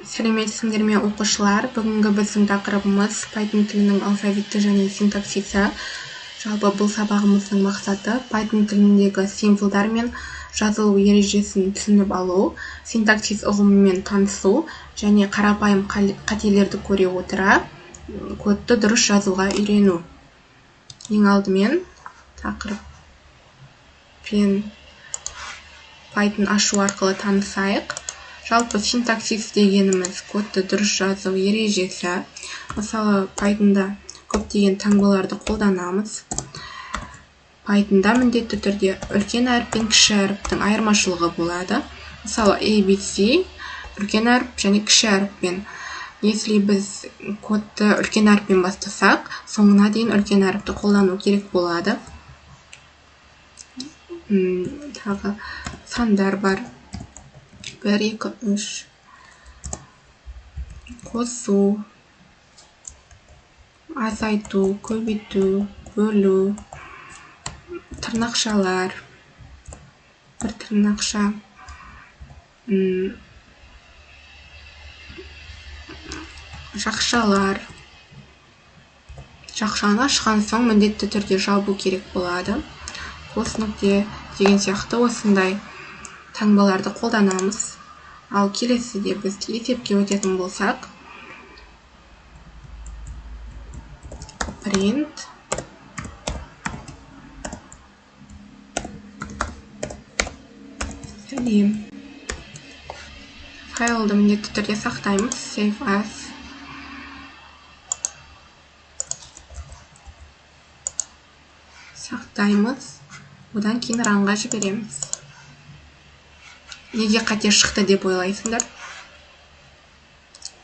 Сәлеметсіңдер ме оқушылар? Бүгінгі біздің тақырыбымыз Python тілінің алфавиті және синтаксисі. Жалпы бұл сабағымыздың мақсаты Python тіліндегі символдар мен жазылу ережесін түсініп алу, синтаксис ұғымымен танысу және қарапайым қателерді көре отыра кодты дұрыс жазуға үйрену. Ең алдымен тақырыппен Python ашу арқылы танысайық. Жалпы синтаксис дегеніміз кодты дұрыс жазу ережесі. Мысалы, Pythonда көптеген таңбаларды қолданамыз. Pythonда міндетті түрде үлкен әріп пен кіші әріптің айырмашылығы болады. Мысалы, ABC үлкен әріп және кіші әріппен. Если біз кодты үлкен әріппен бастасақ, соңына дейін үлкен әріпті қолдану керек болады. Тағы сандар бар. 1, 2, 3. Қосу, азайту, көбейту, бөлу, тырнақшалар, бір тырнақша, жақшалар. Жақшаны ашқан соң міндетті түрде жабу керек болады. Қос нүкте деген сияқты осындай таңбаларды қолданамыз. Ал келесіде біз есепке өтетін болсақ, print сәлем. Файлды міндетті түрде сақтаймыз. Save as. Сақтаймыз. Одан кейін ранға жібереміз. Неге қате шықты деп ойлайсыңдар?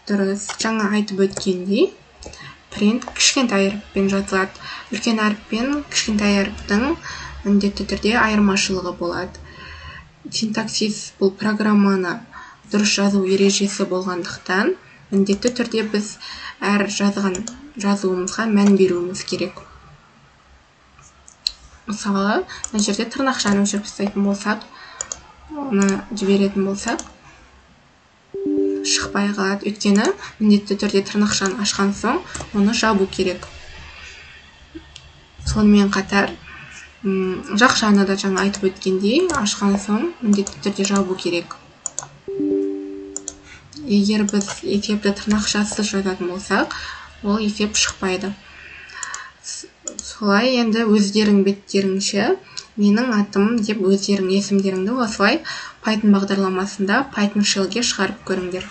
Дұрыс, жаңа айтып өткендей, print кішкентай әріппен жазылады. Үлкен әріппен кішкентай әріптің міндетті түрде айырмашылығы болады. Синтаксис бұл программаны дұрыс жазу ережесі болғандықтан, міндетті түрде біз әр жазған жазуымызға мән беруіміз керек. Мысалы, мына жерде тырнақшаны өшіріп тастайтын болсақ, оны жіберетін болсақ, шықпай қалады. Өйткені міндетті түрде тырнақшаны ашқан соң, оны жабу керек. Сонымен қатар, жақшаны да жаңа айтып өткендей, ашқан соң міндетті түрде жабу керек. Егер біз есепті тырнақшасыз жазатын болсақ, ол есеп шықпайды. Солай енді өздерің беттеріңше менің атым деп өздерің есімдеріңді осылай Python бағдарламасында Python shellге шығарып көріңдер.